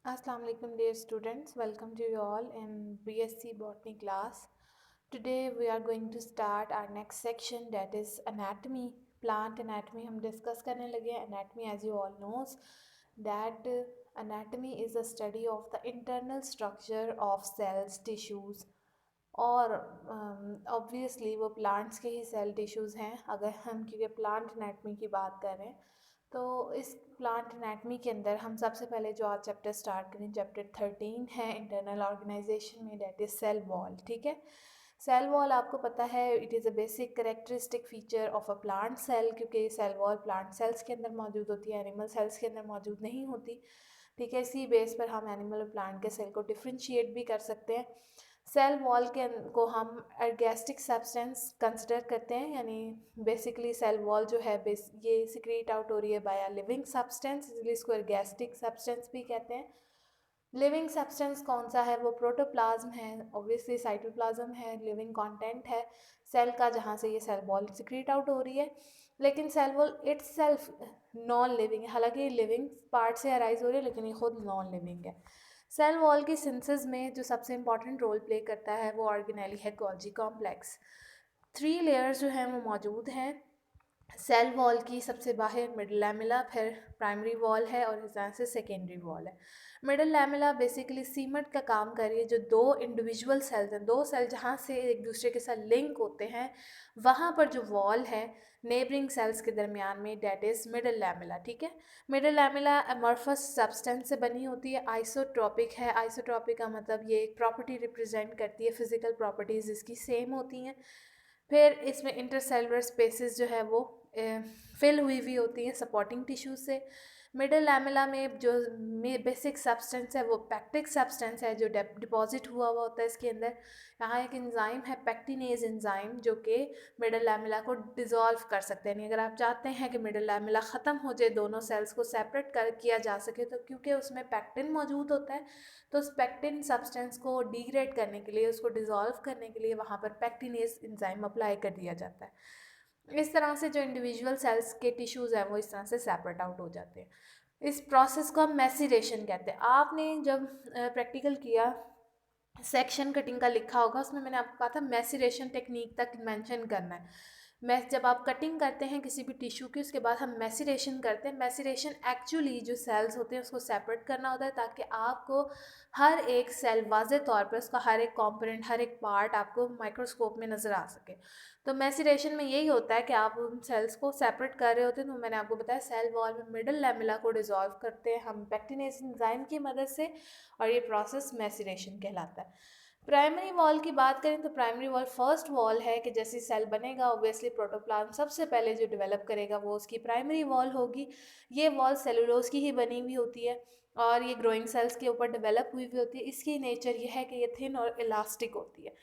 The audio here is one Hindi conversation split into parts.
Assalamu alaikum dear students, welcome to you all in BSc Botany class. Today we are going to start our next section, that is anatomy, plant anatomy. हम discuss करने लगे हैं anatomy. As you all knows that anatomy is a study of the internal structure of cells, tissues और ऑब्वियसली वो प्लांट्स के ही सेल टिश्यूज़ हैं अगर हम क्योंकि प्लांट एनाटमी की बात कर रहे हैं। तो इस प्लांट एनाटमी के अंदर हम सबसे पहले जो आज चैप्टर स्टार्ट करें, चैप्टर 13 है इंटरनल ऑर्गेनाइजेशन में, डेट इज़ सेल वॉल। ठीक है, सेल वॉल आपको पता है it is a basic characteristic feature of a plant cell, क्योंकि सेल वॉल प्लांट सेल्स के अंदर मौजूद होती है, एनिमल सेल्स के अंदर मौजूद नहीं होती। ठीक है, इसी बेस पर हम एनिमल और प्लांट के सेल को डिफ्रेंशिएट भी कर सकते हैं। सेल वॉल के को हम एर्गेस्टिक सब्सटेंस कंसिडर करते हैं, यानी बेसिकली सेल वॉल जो है ये सिक्रीट आउट हो रही है बाय लिविंग सब्सटेंस, इसलिए इसको एर्गेस्टिक सब्सटेंस भी कहते हैं। लिविंग सब्सटेंस कौन सा है? वो प्रोटोप्लाज्म है, ऑब्वियसली साइटोप्लाज्म है, लिविंग कंटेंट है सेल का, जहाँ से ये सेल वॉल सिक्रीट आउट हो रही है। लेकिन cell wall itself non living है, हालांकि लिविंग पार्ट से अराइज हो रही है लेकिन ये खुद नॉन लिविंग है। सेल वॉल की सिंथेसिस में जो सबसे इंपॉर्टेंट रोल प्ले करता है वो ऑर्गेनेली है गोल्जी कॉम्प्लेक्स। 3 लेयर्स जो हैं वो मौजूद हैं सेल वॉल की। सबसे बाहर मिडल लैमेला, फिर प्राइमरी वॉल है और इस तरह से सेकेंडरी वॉल है। मिडल लैमेला बेसिकली सीमेंट का काम कर रही है। जो दो इंडिविजुअल सेल्स हैं, दो सेल जहाँ से एक दूसरे के साथ लिंक होते हैं, वहाँ पर जो वॉल है नेबरिंग सेल्स के दरमियान में, डेट इज़ मिडल लैमेला। ठीक है, मिडल लैमेला अमॉर्फस सब्सटेंस से बनी होती है, आइसोट्रॉपिक है। आइसोट्रॉपिक का मतलब ये एक प्रॉपर्टी रिप्रेजेंट करती है, फिजिकल प्रॉपर्टीज़ इसकी सेम होती हैं। फिर इसमें इंटरसेलुलर स्पेसेस जो है वो फिल हुई होती हैं सपोर्टिंग टिश्यूज से। मिडल लैमेला में जो बेसिक सब्सटेंस है वो पैक्टिक सब्सटेंस है, जो डिपॉजिट हुआ होता है इसके अंदर। यहाँ एक एंजाइम है पैक्टिनेज एंजाइम, जो कि मिडल लैमेला को डिज़ोल्व कर सकते हैं। अगर आप चाहते हैं कि मिडल लैमेला ख़त्म हो जाए, दोनों सेल्स को सेपरेट कर किया जा सके, तो क्योंकि उसमें पैक्टिन मौजूद होता है, तो उस पैक्टिन सब्सटेंस को डिग्रेड करने के लिए, उसको डिज़ोल्व करने के लिए वहाँ पर पैक्टिनेज एंजाइम अप्लाई कर दिया जाता है। इस तरह से जो इंडिविजुअल सेल्स के टिश्यूज़ हैं वो इस तरह से सेपरेट आउट हो जाते हैं। इस प्रोसेस को हम मैसीरेशन कहते हैं। आपने जब प्रैक्टिकल किया सेक्शन कटिंग का लिखा होगा, उसमें मैंने आपको कहा था मैसीरेशन टेक्निक तक मेंशन करना है। जब आप कटिंग करते हैं किसी भी टिश्यू की, उसके बाद हम मैसीरेशन करते हैं। मैसीरेशन एक्चुअली जो सेल्स होते हैं उसको सेपरेट करना होता है, ताकि आपको हर एक सेल वाज़े तौर पर, उसका हर एक कंपोनेंट, हर एक पार्ट आपको माइक्रोस्कोप में नज़र आ सके। तो मैसीरेशन में यही होता है कि आप उन सेल्स को सेपरेट कर रहे होते हैं। तो मैंने आपको बताया सेल वॉल में मिडल लैमेला को डिज़ोल्व करते हैं हम पैक्टिनेज एंजाइम की मदद से, और ये प्रोसेस मैसीरेशन कहलाता है। प्राइमरी वॉल की बात करें तो प्राइमरी वॉल फर्स्ट वॉल है कि जैसे सेल बनेगा, ऑब्वियसली प्रोटोप्लाज्म सबसे पहले जो डेवलप करेगा वो उसकी प्राइमरी वॉल होगी। ये वॉल सेलुलोज की ही बनी हुई होती है और ये ग्रोइंग सेल्स के ऊपर डेवलप हुई होती है। इसकी नेचर ये है कि ये थिन और इलास्टिक होती है।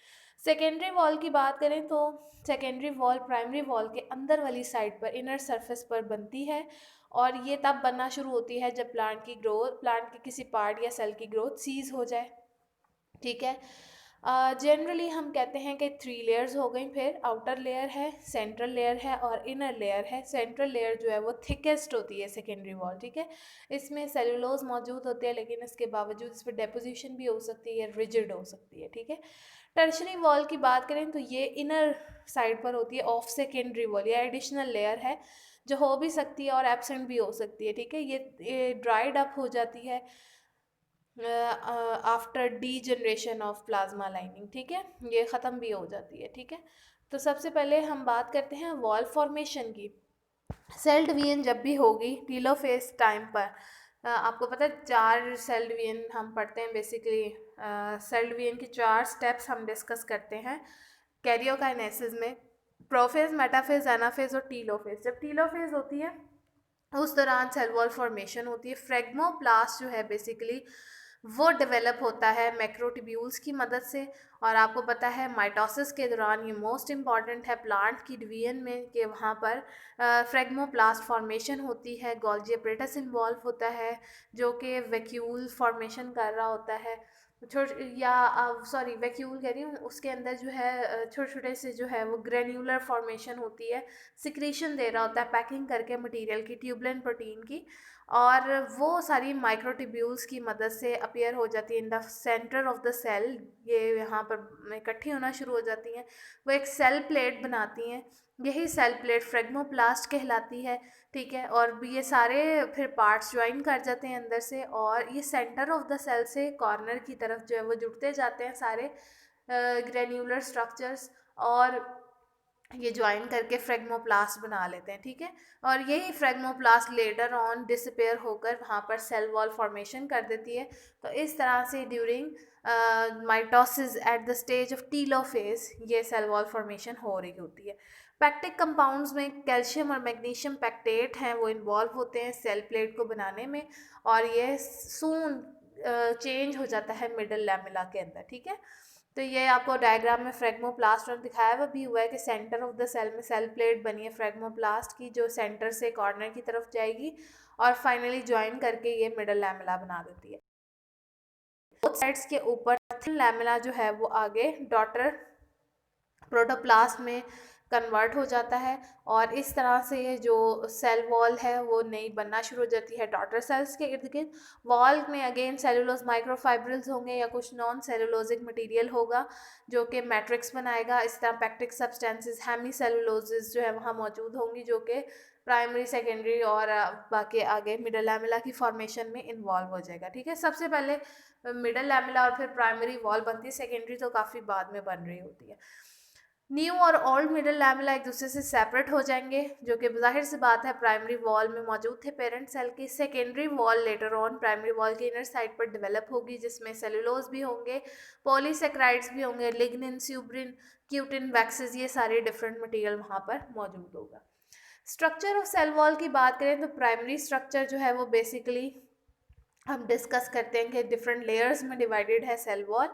सेकेंडरी वॉल की बात करें तो सेकेंडरी वॉल प्राइमरी वॉल के अंदर वाली साइड पर, इनर सरफेस पर बनती है, और ये तब बनना शुरू होती है जब प्लांट के किसी पार्ट या सेल की ग्रोथ सीज हो जाए। ठीक है, जनरली हम कहते हैं कि 3 लेयर्स हो गई। फिर आउटर लेयर है, सेंट्रल लेयर है और इनर लेयर है। सेंट्रल लेयर जो है वो थिकेस्ट होती है सेकेंडरी वॉल। ठीक है, इसमें सेलुलोज मौजूद होते हैं, लेकिन इसके बावजूद इस पर डेपोजिशन भी हो सकती है, रिजिड हो सकती है। ठीक है, टर्शरी वॉल की बात करें तो ये इनर साइड पर होती है ऑफ सेकेंडरी वॉल, या एडिशनल लेयर है जो हो भी सकती है और एब्सेंट भी हो सकती है। ठीक है, ये ड्राइड अप हो जाती है after D generation of plasma lining. ठीक है, ये ख़त्म भी हो जाती है। ठीक है, तो सबसे पहले हम बात करते हैं वॉल फॉर्मेशन की। सेल डिवीजन जब भी होगी टीलोफेज टाइम पर, आपको पता है 4 सेल डिवीजन हम पढ़ते हैं बेसिकली। सेल डिवीजन की 4 स्टेप्स हम डिस्कस करते हैं कैरियोकाइनेसिस में: प्रोफेज, मेटाफेज, एनाफेज और टीलोफेज। जब टीलोफेज होती है उस दौरान सेल वॉल फॉर्मेशन होती है। फ्रेगमोप्लास्ट जो है बेसिकली वो डेवलप होता है मैक्रोट्यूब्यूल्स की मदद से। और आपको पता है माइटोसिस के दौरान ये मोस्ट इम्पॉर्टेंट है प्लांट की डिवीजन में, कि वहाँ पर फ्रेगमोप्लास्ट फॉर्मेशन होती है। गोल्जी एपरेटस इन्वॉल्व होता है, जो कि वैक्यूल फॉर्मेशन कर रहा होता है। वैक्यूल कह रही हूँ, उसके अंदर जो है छोटे छोटे से जो है वो ग्रेन्यूलर फॉर्मेशन होती है, सिक्रीशन दे रहा होता है पैकिंग करके मटेरियल की, ट्यूबुलेंट प्रोटीन की। और वो सारी माइक्रोट्यूब्यूल्स की मदद से अपीयर हो जाती है in the centre of the cell. ये यहाँ पर इकट्ठी होना शुरू हो जाती हैं, वो एक सेल प्लेट बनाती हैं। यही सेल प्लेट फ्रेगमोप्लास्ट कहलाती है, ठीक है। और ये सारे फिर पार्ट्स ज्वाइन कर जाते हैं अंदर से, और ये सेंटर ऑफ द सेल से कॉर्नर की तरफ जो है वो जुड़ते जाते हैं सारे ग्रेन्यूलर स्ट्रक्चर्स, और ये ज्वाइन करके फ्रेगमोप्लास्ट बना लेते हैं, ठीक है। और यही फ्रेगमोप्लास्ट लेटर ऑन डिसअपेयर होकर वहाँ पर सेल वॉल फॉर्मेशन कर देती है। तो इस तरह से during mitosis at the stage of telophase ये सेल वॉल फॉर्मेशन हो रही होती है। पैक्टिक कंपाउंड्स में कैल्शियम और मैग्नीशियम पैक्टेट हैं, वो इन्वॉल्व होते हैं सेल प्लेट को बनाने में, और ये सून चेंज हो जाता है मिडल लैमेला के अंदर, ठीक है। तो ये आपको डायग्राम में फ्रेगमोप्लास्ट और दिखाया हुआ भी हुआ है कि सेंटर ऑफ द सेल में सेल प्लेट बनी है फ्रेगमोप्लास्ट की, जो सेंटर से कॉर्नर की तरफ जाएगी और फाइनली ज्वाइन करके ये मिडल लैमेला बना देती है। बोथ साइड्स के ऊपर थिन लैमेला जो है वो आगे डॉटर प्रोटोप्लास्ट में कन्वर्ट हो जाता है, और इस तरह से ये जो सेल वॉल है वो नई बनना शुरू हो जाती है डॉटर सेल्स के इर्द गिर्द। वॉल में अगेन सेलुलोज माइक्रोफाइब्रिल्स होंगे या कुछ नॉन सेलुलोजिक मटेरियल होगा जो कि मैट्रिक्स बनाएगा। इस तरह पैक्टिक सब्सटेंसेस हेमी सेलुलोजिस जो है वहाँ मौजूद होंगी, जो कि प्राइमरी सेकेंडरी और बाकी आगे मिडल लैमेला की फॉर्मेशन में इन्वॉल्व हो जाएगा, ठीक है। सबसे पहले मिडल लैमेला और फिर प्राइमरी वॉल बनती है, सेकेंडरी तो काफ़ी बाद में बन रही होती है। न्यू और ओल्ड मिडल लैमेला एक दूसरे से सेपरेट हो जाएंगे, जो कि जाहिर सी बात है प्राइमरी वॉल में मौजूद थे पेरेंट सेल की। Secondary wall later on primary wall के इनर साइड पर डेवलप होगी, जिसमें सेलुलोज भी होंगे, पॉलीसेक्राइड्स भी होंगे, लिग्निन, स्यूब्रिन, क्यूटिन, वैक्सेस, ये सारे डिफरेंट मटेरियल वहाँ पर मौजूद होगा। स्ट्रक्चर ऑफ सेल वॉल की बात करें तो प्राइमरी स्ट्रक्चर जो है वो बेसिकली हम डिस्कस करते हैं कि डिफरेंट लेयर्स में डिवाइडेड है सेल वॉल।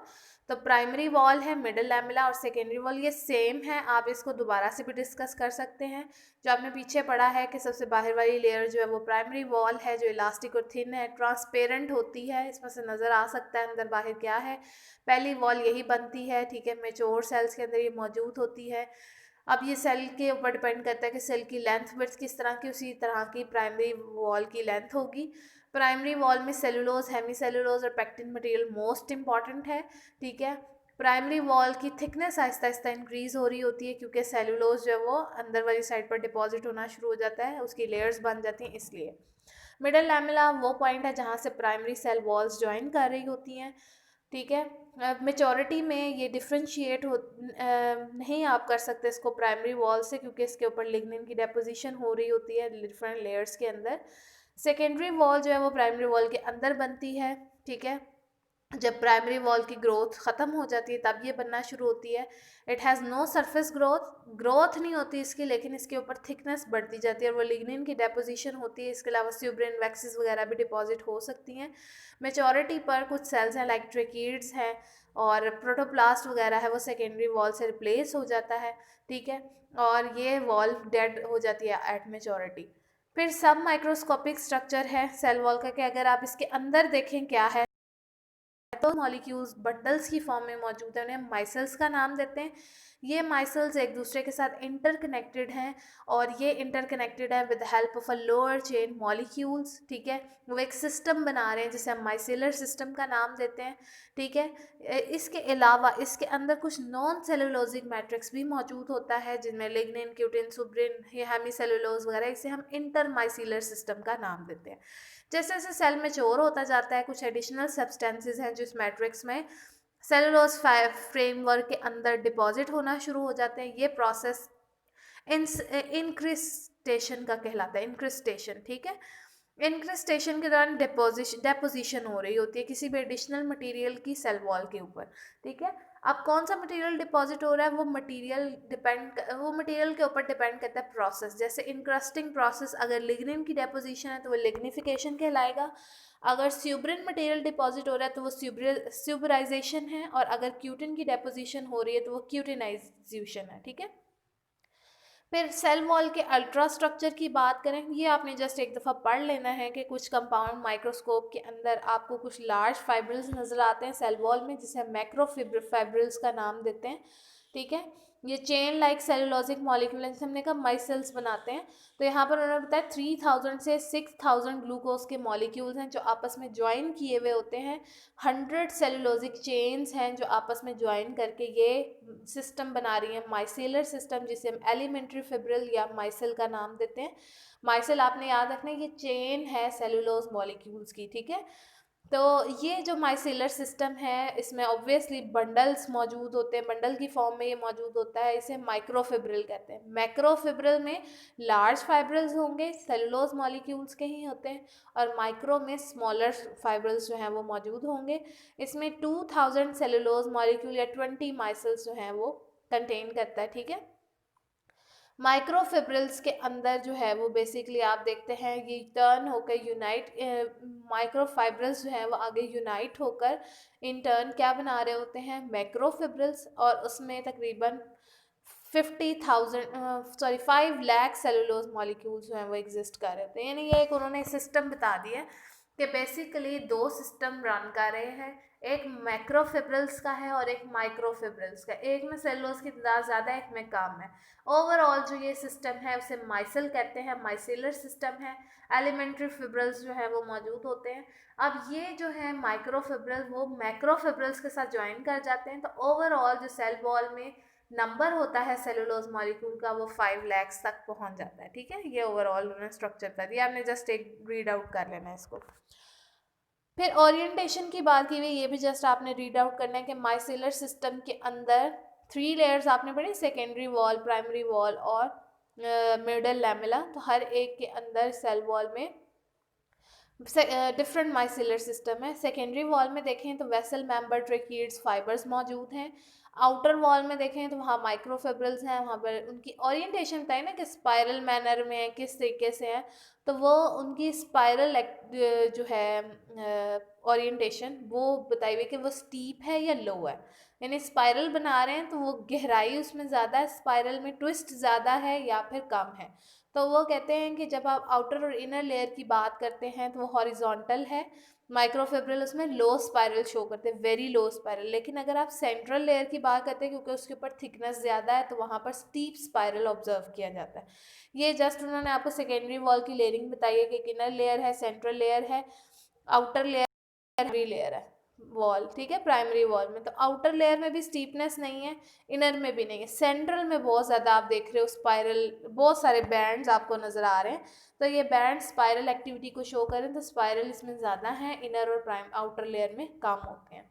तो प्राइमरी वॉल है, मिडल लैमेला और सेकेंडरी वॉल, ये सेम है। आप इसको दोबारा से भी डिस्कस कर सकते हैं। जो आपने पीछे पढ़ा है कि सबसे बाहर वाली लेयर जो है वो प्राइमरी वॉल है, जो इलास्टिक और थिन है, ट्रांसपेरेंट होती है, इसमें से नज़र आ सकता है अंदर बाहर क्या है। पहली वॉल यही बनती है, ठीक है, मेच्योर सेल्स के अंदर ये मौजूद होती है। अब ये सेल के ऊपर डिपेंड करता है कि सेल की लेंथ विड्थ किस तरह की, उसी तरह की प्राइमरी वॉल की लेंथ होगी। प्राइमरी वॉल में सेलुलोज, हेमी सेलुलोज और पैक्टिन मटेरियल मोस्ट इंपॉर्टेंट है, ठीक है। प्राइमरी वॉल की थिकनेस आहिस्ता आहिस्ता इंक्रीज हो रही होती है, क्योंकि सेलुलोज जो है वो अंदर वाली साइड पर डिपॉजिट होना शुरू हो जाता है, उसकी लेयर्स बन जाती हैं इसलिए। मिडल लैमेला वो पॉइंट है जहाँ से प्राइमरी सेल वॉल्स ज्वाइन कर रही होती हैं, ठीक है। मेचोरिटी में ये डिफ्रेंशिएट हो नहीं आप कर सकते इसको प्राइमरी वॉल से, क्योंकि इसके ऊपर लिग्निन की डेपोजिशन हो रही होती है डिफरेंट लेयर्स के अंदर। सेकेंडरी वॉल जो है वो प्राइमरी वॉल के अंदर बनती है, ठीक है। जब प्राइमरी वॉल की ग्रोथ ख़त्म हो जाती है तब ये बनना शुरू होती है। It has no surface growth नहीं होती इसकी, लेकिन इसके ऊपर थिकनेस बढ़ती जाती है और वो लिग्निन की डेपोजिशन होती है। इसके अलावा स्यूब्रिन, वैक्सेस वगैरह भी डिपॉजिट हो सकती हैं। मेचोरिटी पर कुछ सेल्स हैं लाइक ट्रेकीड्स हैं और प्रोटोप्लास्ट वगैरह है, वो सेकेंडरी वॉल से रिप्लेस हो जाता है, ठीक है। और ये वॉल डेड हो जाती है एट मेचोरिटी। फिर सब माइक्रोस्कोपिक स्ट्रक्चर है सेल वॉल का, कि अगर आप इसके अंदर देखें क्या है, तो मॉलिक्यूल्स बंडल्स की फॉर्म में मौजूद है, उन्हें माइसल्स का नाम देते हैं। ये माइसल्स एक दूसरे के साथ इंटरकनेक्टेड हैं, और ये इंटरकनेक्टेड है with help of a lower chain molecules, ठीक है। वो एक सिस्टम बना रहे हैं जिसे हम माइसेलर सिस्टम का नाम देते हैं, ठीक है। इसके अलावा इसके अंदर कुछ नॉन सेलुलोजिक मैट्रिक्स भी मौजूद होता है, जिनमें लिग्निन, क्यूटिन, सुब्रिन, हेमी सेलुलोज वगैरह, इसे हम इंटरमाइसिलर सिस्टम का नाम देते हैं। जैसे जैसे सेल मैच्योर होता जाता है, कुछ एडिशनल सब्सटेंसेस हैं जो इस मैट्रिक्स में सेलुलोज फ्रेमवर्क के अंदर डिपॉजिट होना शुरू हो जाते हैं। ये प्रोसेस इंक्रिस्टेशन का कहलाता है, इंक्रिस्टेशन, ठीक है। इंक्रिस्टेशन के दौरान डेपोजिशन हो रही होती है किसी भी एडिशनल मटेरियल की सेल वॉल के ऊपर, ठीक है। अब कौन सा मटेरियल डिपॉजिट हो रहा है, वो मटेरियल के ऊपर डिपेंड करता है प्रोसेस। जैसे इंक्रस्टिंग प्रोसेस, अगर लिग्निन की डेपोजिशन है तो वो लिग्निफिकेशन कहलाएगा। अगर स्यूब्रिन मटेरियल डिपॉजिट हो रहा है तो वो स्यूबराइजेशन है, और अगर क्यूटिन की डेपोजिशन हो रही है तो वो क्यूटिनाइजेशन है, ठीक है। फिर सेल वॉल के अल्ट्रा स्ट्रक्चर की बात करें, ये आपने जस्ट एक दफ़ा पढ़ लेना है कि कुछ कंपाउंड माइक्रोस्कोप के अंदर आपको कुछ लार्ज फाइब्रिल्स नज़र आते हैं सेल वॉल में, जिसे मैक्रो फाइब्रिल्स का नाम देते हैं, ठीक है। ये चेन लाइक सेलुलोजिक मॉलिक्यूल है, जैसे हमने कहा माइसेल्स बनाते हैं, तो यहाँ पर उन्होंने बताया 3000 से 6000 ग्लूकोज के मॉलिक्यूल्स हैं जो आपस में ज्वाइन किए हुए होते हैं। 100 सेलुलोजिक चेन्स हैं जो आपस में ज्वाइन करके ये सिस्टम बना रही हैं, माइसेलर सिस्टम, जिसे हम एलिमेंट्री फिब्रिल या माइसेल का नाम देते हैं। माइसेल आपने याद रखना है, ये चेन है सेलुलोज मॉलिक्यूल्स की, ठीक है। तो ये जो माइसेलर सिस्टम है, इसमें ऑब्वियसली बंडल्स मौजूद होते हैं, बंडल की फॉर्म में ये मौजूद होता है, इसे माइक्रोफिब्रिल कहते हैं। मैक्रोफिब्रिल में लार्ज फाइब्रिल्स होंगे, सेलुलोज मॉलिक्यूल्स के ही होते हैं, और माइक्रो में स्मॉलर फाइब्रिल्स जो हैं वो मौजूद होंगे। इसमें 2000 सेलुलोज मॉलिक्यूल या 20 माइसेल्स जो हैं वो कंटेन करता है, ठीक है। माइक्रोफिब्रिल्स के अंदर जो है वो बेसिकली आप देखते हैं ये टर्न होकर यूनाइट, माइक्रोफाइब्रिल्स जो है वो आगे यूनाइट होकर इन टर्न क्या बना रहे होते हैं, मैक्रोफिब्रिल्स, और उसमें तकरीबन 5 लाख सेलुलोज मॉलिक्यूल्स जो हैं वो एग्जिस्ट कर रहे होते हैं। यानी ये एक उन्होंने सिस्टम बता दिया कि बेसिकली दो सिस्टम रन कर रहे हैं, एक मैक्रोफिब्रिल्स का है और एक माइक्रोफिब्रिल्स का। एक में सेलुलोज की तादाद ज़्यादा है, एक में कम है। ओवरऑल जो ये सिस्टम है उसे माइसेल कहते हैं, माइसेलर सिस्टम है। एलिमेंट्री फिब्रिल्स जो है वो मौजूद होते हैं। अब ये जो है माइक्रोफिब्रिल वो मैक्रोफिब्रिल्स के साथ ज्वाइन कर जाते हैं, तो ओवरऑल जो सेल वॉल में नंबर होता है सेलुलोज मॉलिक्यूल का वो 5 लाख तक पहुंच जाता है, ठीक है। ये ओवरऑल उन्होंने स्ट्रक्चर कर दिया, आपने जस्ट एक रीड आउट कर लेना है इसको। फिर ओरिएंटेशन की बात की हुई, ये भी जस्ट आपने रीड आउट करना है कि माइसेलर सिस्टम के अंदर 3 लेयर्स आपने पढ़ी, सेकेंडरी वॉल, प्राइमरी वॉल और मिडल लैमेला। तो हर एक के अंदर सेल वॉल में डिफरेंट माइसेलर सिस्टम है। सेकेंडरी वॉल में देखें तो वेसल मेंबर ट्रेकीड्स फाइबर्स मौजूद हैं। आउटर वॉल में देखें तो वहाँ माइक्रोफिब्रिल्स हैं, वहाँ पर उनकी ओरिएंटेशन बताइए ना कि स्पाइरल मैनर में है, किस तरीके से है, तो वो उनकी स्पाइरल जो है ओरिएंटेशन वो बताई हुई कि वो स्टीप है या लो है। यानी स्पाइरल बना रहे हैं तो वो गहराई उसमें ज़्यादा है, स्पाइरल में ट्विस्ट ज़्यादा है या फिर कम है। तो वो कहते हैं कि जब आप आउटर और इनर लेयर की बात करते हैं तो वो हॉरिजॉन्टल है, माइक्रोफिब्रिल उसमें लो स्पाइरल शो करते हैं, वेरी लो स्पाइरल। लेकिन अगर आप सेंट्रल लेयर की बात करते हैं क्योंकि उसके ऊपर थिकनेस ज़्यादा है तो वहाँ पर स्टीप स्पाइरल ऑब्जर्व किया जाता है। ये जस्ट उन्होंने आपको सेकेंडरी वॉल की लेयरिंग बताई है कि इनर लेयर है, सेंट्रल लेयर है, आउटर लेयर है वॉल, ठीक है, प्राइमरी वॉल में। तो आउटर लेयर में भी स्टीपनेस नहीं है, इनर में भी नहीं है, सेंट्रल में बहुत ज़्यादा आप देख रहे हो स्पाइरल, बहुत सारे बैंड्स आपको नज़र आ रहे हैं। तो ये बैंड स्पाइरल एक्टिविटी को शो करें तो स्पाइरल इसमें ज़्यादा है, इनर और प्राइम आउटर लेयर में कम होते हैं।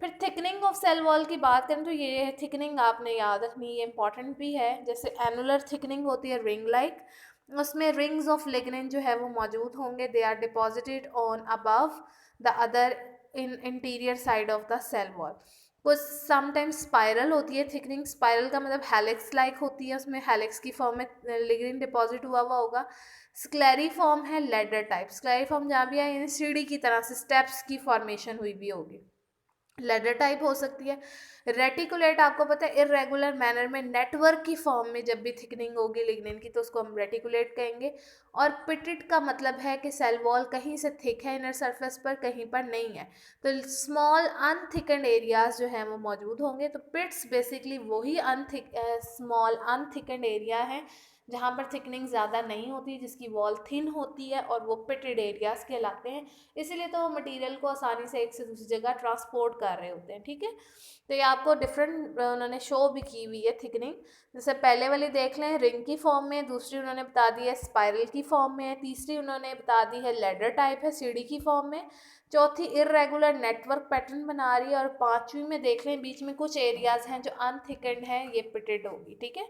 फिर थिकनिंग ऑफ सेल वॉल की बात करें तो ये थिकनिंग आपने याद रखनी, ये इंपॉर्टेंट भी है। जैसे एनुलर थिकनिंग होती है रिंग लाइक, उसमें रिंग्स ऑफ लिग्निन जो है वो मौजूद होंगे, they are deposited on above the other in interior side of the cell wall. कुछ समटाइम्स स्पाइरल होती है थिकनिंग, स्पाइरल का मतलब हेलिक्स लाइक होती है, उसमें हेलिक्स की फॉर्म में लिग्निन डिपॉजिट हुआ हुआ होगा। स्क्लेरी फॉर्म है लेडर टाइप, स्क्लेरी फॉर्म जहाँ भी है यानी सीढ़ी की तरह से स्टेप्स की फॉर्मेशन हुई भी होगी, लेडर टाइप हो सकती है। रेटिकुलेट आपको पता है इरेगुलर मैनर में नेटवर्क की फॉर्म में जब भी थिकनिंग होगी लिग्निन की तो उसको हम रेटिकुलेट कहेंगे। और पिटेड का मतलब है कि सेल वॉल कहीं से थिक है इनर सरफेस पर, कहीं पर नहीं है, तो स्मॉल अनथिकन्ड एरियाज जो हैं वो मौजूद होंगे। तो पिट्स बेसिकली वही स्मॉल अनथिकन्ड एरिया है जहाँ पर थिकनिंग ज़्यादा नहीं होती, जिसकी वॉल थिन होती है, और वो पिटेड एरियाज कहलाते हैं। इसीलिए तो वो मटेरियल को आसानी से एक से दूसरी जगह ट्रांसपोर्ट कर रहे होते हैं, ठीक है। तो ये आपको डिफरेंट उन्होंने शो भी की हुई है थिकनिंग। जैसे पहले वाली देख लें रिंग की फॉर्म में, दूसरी उन्होंने बता दी है स्पाइरल की फॉर्म में है, तीसरी उन्होंने बता दी है लेडर टाइप है सीढ़ी की फॉर्म में, चौथी इरेगुलर नेटवर्क पैटर्न बना रही है, और पांचवी में देख लें बीच में कुछ एरियाज हैं जो अनथिकन्ड हैं, ये पिटेड होगी, ठीक है।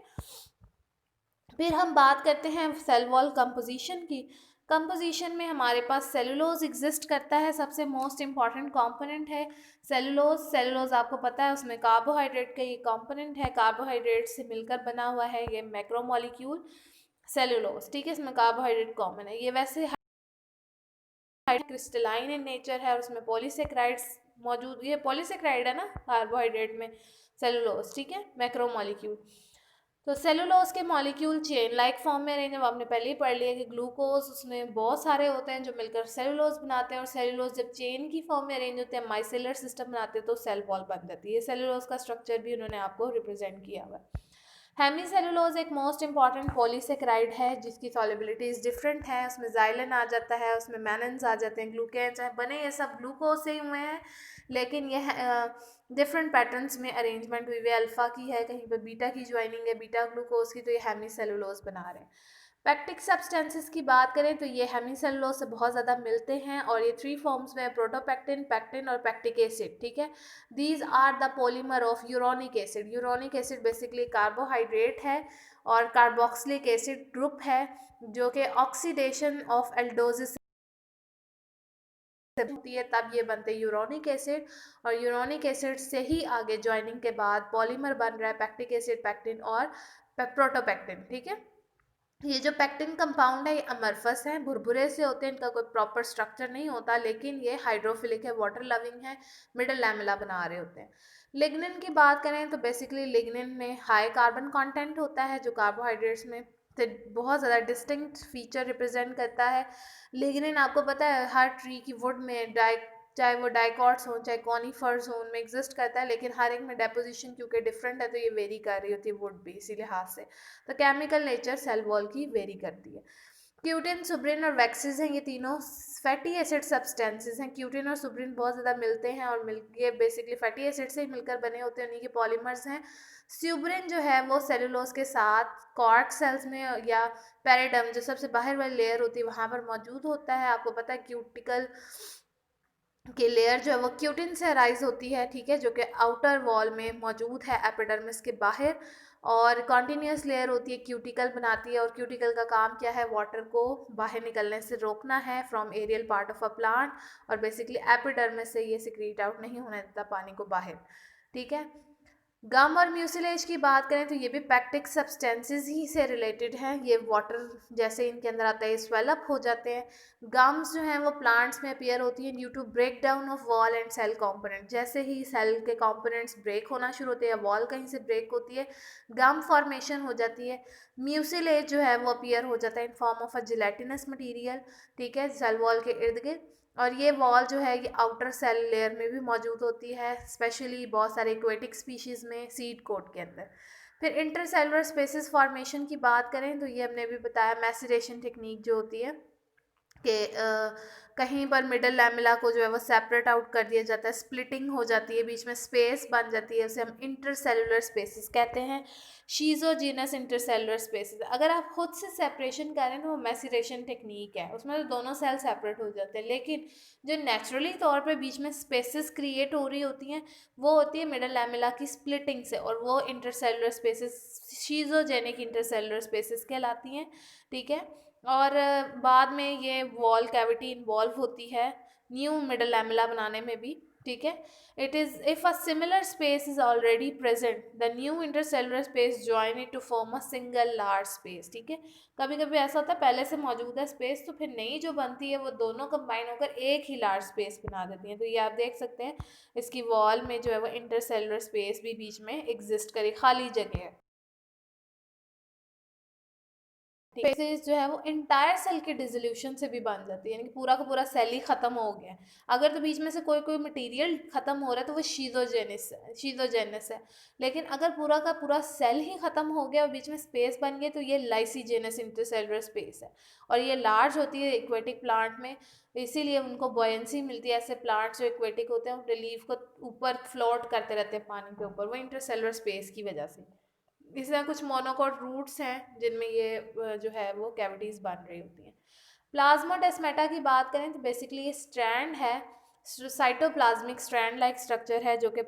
फिर हम बात करते हैं सेल वॉल कंपोजिशन की। कंपोजिशन में हमारे पास सेलुलोज एग्जिस्ट करता है, सबसे मोस्ट इम्पॉर्टेंट कंपोनेंट है सेलुलोज। सेलुलोज आपको पता है उसमें कार्बोहाइड्रेट का ये कंपोनेंट है, कार्बोहाइड्रेट से मिलकर बना हुआ है ये मैक्रोमोलिक्यूल सेलुलोज, ठीक है। इसमें कार्बोहाइड्रेट कॉमन है, ये वैसे क्रिस्टलाइन इन नेचर है और उसमें पॉलीसेक्राइड्स मौजूद, ये पॉलीसेक्राइड है ना कार्बोहाइड्रेट में सेलुलोज, ठीक है, मैक्रोमोलिक्यूल। तो सेलुलोज के मॉलिक्यूल चेन लाइक फॉर्म में अरेंज, अब आपने पहले ही पढ़ लिया कि ग्लूकोज उसमें बहुत सारे होते हैं जो मिलकर सेलुलोज बनाते हैं, और सेलुलोज जब चेन की फॉर्म में अरेंज होते हैं, माइसेलर सिस्टम बनाते हैं, तो सेल वॉल बन जाती है। ये सेलुलोज का स्ट्रक्चर भी उन्होंने आपको रिप्रेजेंट किया हुआ है। हेमीसेलुलोज एक मोस्ट इंपॉर्टेंट पॉलीसेकेराइड है जिसकी सॉल्युबिलिटीज डिफरेंट है, उसमें जाइलिन आ जाता है, उसमें मैनन्स आ जाते हैं, ग्लूकेन्स हैं, बने ये सब ग्लूकोज से ही हुए हैं, लेकिन यह डिफरेंट पैटर्न्स में अरेंजमेंट हुई हुई, अल्फा की है, कहीं पर बीटा की ज्वाइनिंग है, बीटा ग्लूकोज की, तो ये हेमीसेलुलोज बना रहे हैं। पैक्टिक सब्सटेंसेस की बात करें तो ये हेमीसेलुलोज से बहुत ज़्यादा मिलते हैं, और ये 3 फॉर्म्स में, प्रोटोपैक्टिन, पैक्टिन और पैक्टिक एसिड, ठीक है। These are the polymer of uronic acid. Uronic acid basically carbohydrate है, और कार्बोक्सिलिक एसिड ग्रुप है जो कि ऑक्सीडेशन ऑफ एल्डोजिस होती है, तब ये बनते हैं यूरोनिक एसिड, और यूरोनिक एसिड से ही आगे ज्वाइनिंग के बाद पॉलीमर बन रहा है पैक्टिक एसिड, पैक्टिन और प्रोटोपैक्टिन, ठीक है। ये जो पैक्टिन कंपाउंड है ये अमरफस है, भुरभुरे से होते हैं, इनका कोई प्रॉपर स्ट्रक्चर नहीं होता, लेकिन ये हाइड्रोफिलिक है, वाटर लविंग है, मिडल लैमेला बना रहे होते हैं। लिग्निन की बात करें तो बेसिकली लिग्निन में हाई कार्बन कंटेंट होता है जो कार्बोहाइड्रेट्स में से बहुत ज़्यादा डिस्टिंक्ट फीचर रिप्रेजेंट करता है। लिग्निन आपको पता है हर ट्री की वुड में चाहे वो डाइकॉट्स हों चाहे कॉनिफर्स हों उनमें एग्जिस्ट करता है, लेकिन हर एक में डेपोजिशन क्योंकि डिफरेंट है तो ये वेरी कर रही होती है वुड भी, इसी लिहाज से तो केमिकल नेचर सेल वॉल की वेरी करती है। क्यूटिन, सुब्रिन और वैक्सीज हैं, ये तीनों फैटी एसिड सब्सटेंसेस हैं। क्यूटिन और सुब्रिन बहुत ज़्यादा मिलते हैं और ये बेसिकली फैटी एसिड से ही मिलकर बने होते हैं, उन्हीं के पॉलीमर्स हैं। सुब्रिन जो है वो सेलुलोज के साथ कॉर्क सेल्स में या पेरिडम जो सबसे बाहर वाली लेयर होती है वहाँ पर मौजूद होता है। आपको पता है क्यूटिकल की लेयर जो है वो क्यूटिन से राइज होती है, ठीक है, जो कि आउटर वॉल में मौजूद है एपिडर्मिस के बाहर, और कॉन्टिन्यूस लेयर होती है क्यूटिकल बनाती है, और क्यूटिकल का काम क्या है, वाटर को बाहर निकलने से रोकना है from aerial part of a plant, और बेसिकली एपिडर्मिस से ये सिक्रीट आउट नहीं होने देता पानी को बाहर, ठीक है। गम और म्यूसिलेज की बात करें तो ये भी पैक्टिक सब्सटेंसेस ही से रिलेटेड हैं, ये वाटर जैसे इनके अंदर आता है स्वेलअप हो जाते हैं। गम्स जो हैं वो प्लांट्स में अपीयर होती हैं due to break down of wall and cell component, जैसे ही सेल के कंपोनेंट्स ब्रेक होना शुरू होते हैं, वॉल कहीं से ब्रेक होती है, गम फॉर्मेशन हो जाती है। म्यूसिलेज जो है वो अपीयर हो जाता है in form of a gelatinous material, ठीक है, सेल वॉल के इर्द गिर्द, और ये वॉल जो है ये आउटर सेल लेयर में भी मौजूद होती है, स्पेशली बहुत सारे एक्वेटिक स्पीशीज़ में सीड कोट के अंदर। फिर इंटरसेलुलर स्पेसिस फॉर्मेशन की बात करें तो ये हमने भी बताया मैसरेशन टेक्निक जो होती है कि कहीं पर मिडल लैमेला को जो है वो सेपरेट आउट कर दिया जाता है, स्प्लिटिंग हो जाती है, बीच में स्पेस बन जाती है, उसे हम इंटरसेलुलर स्पेसिस कहते हैं, शीजोजीनस इंटरसेलुलर स्पेसिस। अगर आप खुद से सेपरेशन करें तो वो मैसिरेशन टेक्निक है, उसमें तो दोनों सेल सेपरेट हो जाते हैं, लेकिन जो नेचुरली तौर पे बीच में स्पेसिस क्रिएट हो रही होती हैं वो होती है मिडल लैमेला की स्प्लिटिंग से, और वो इंटरसेलुलर स्पेसिस शीजोजेनिक इंटरसेलुलर स्पेसिस कहलाती हैं, ठीक है। और बाद में ये वॉल कैविटी इन्वॉल्व होती है न्यू मिडल लैमेला बनाने में भी, ठीक है। It is if a similar space is already present the new intercellular space join it to form a single large space, ठीक है। कभी कभी ऐसा होता है पहले से मौजूद है स्पेस तो फिर नई जो बनती है वो दोनों कंबाइन होकर एक ही लार्ज स्पेस बना देती हैं, तो ये आप देख सकते हैं इसकी वॉल में जो है वो इंटरसेलुलर स्पेस भी बीच में एग्जिस्ट करे, खाली जगह है। स्पेसिस जो है वो इंटायर सेल के डिसोल्यूशन से भी बन जाती है, यानी कि पूरा का पूरा सेल ही खत्म हो गया है। अगर तो बीच में से कोई कोई मटेरियल खत्म हो रहा है तो वो शीजोजेनस है, लेकिन अगर पूरा का पूरा सेल ही खत्म हो गया और बीच में स्पेस बन गई तो ये लाइसीजेनस इंटरसेलुलर स्पेस है, और ये लार्ज होती है एक्वेटिक प्लांट में, इसीलिए उनको बॉयंसी मिलती है। ऐसे प्लांट्स जो एक्वेटिक होते हैं अपने लीफ को ऊपर फ्लोट करते रहते हैं पानी के ऊपर, वो इंटरसेलुलर स्पेस की वजह से। इस तरह कुछ मोनोकॉट रूट्स हैं जिनमें ये जो है वो कैविटीज़ बन रही होती हैं। प्लाज्मोडेस्माटा की बात करें तो बेसिकली ये स्ट्रैंड है, साइटोप्लाज्मिक स्ट्रैंड लाइक स्ट्रक्चर है जो कि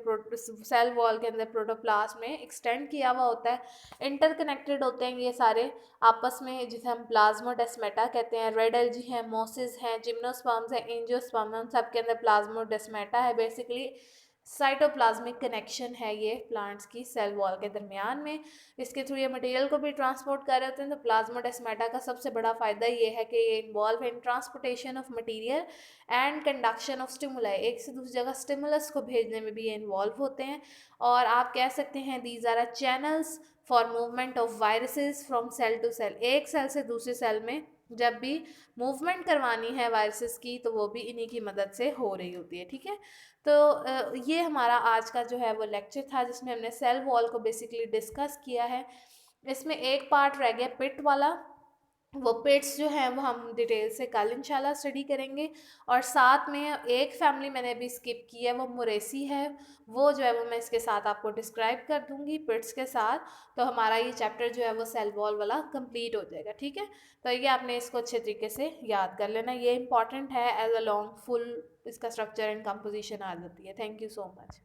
सेल वॉल के अंदर प्रोटोप्लाज्म में एक्सटेंड किया हुआ होता है, इंटरकनेक्टेड होते हैं ये सारे आपस में, जिसे हम प्लाज्मोडेस्माटा कहते हैं। रेड एल्जी हैं, मोसिस हैं, जिम्नोस्पर्म्स हैं, एंजियोस्पर्म हैं, उन सब के अंदर प्लाज्मोडेस्माटा है बेसिकली। साइटोप्लाज्मिक कनेक्शन है ये प्लांट्स की सेल वॉल के दरमियान में, इसके थ्रू ये मटेरियल को भी ट्रांसपोर्ट कर रहे होते हैं। तो प्लाज्मोडेस्माटा का सबसे बड़ा फ़ायदा ये है कि ये involve in transportation of material and conduction of stimuli, एक से दूसरी जगह स्टिमुलस को भेजने में भी ये इन्वॉल्व होते हैं। और आप कह सकते हैं these are a channels for movement of viruses from cell to cell, एक सेल से दूसरे सेल में जब भी मूवमेंट करवानी है वायरसेस की तो वो भी इन्हीं की मदद से हो रही होती है। ठीक है, तो ये हमारा आज का जो है वो लेक्चर था जिसमें हमने सेल वॉल को बेसिकली डिस्कस किया है। इसमें एक पार्ट रह गया पिट वाला, वो पिट्स जो हैं वो हम डिटेल से कल इंशाल्लाह स्टडी करेंगे। और साथ में एक फैमिली मैंने अभी स्किप की है, वो मुरेसी है, वो जो है वो मैं इसके साथ आपको डिस्क्राइब कर दूंगी पिट्स के साथ। तो हमारा ये चैप्टर जो है वो सेल वॉल वाला कंप्लीट हो जाएगा। ठीक है, तो ये आपने इसको अच्छे तरीके से याद कर लेना, ये इंपॉर्टेंट है एज अ लॉन्ग फुल इसका स्ट्रक्चर एंड कंपोजिशन आ जाती है। Thank you so much.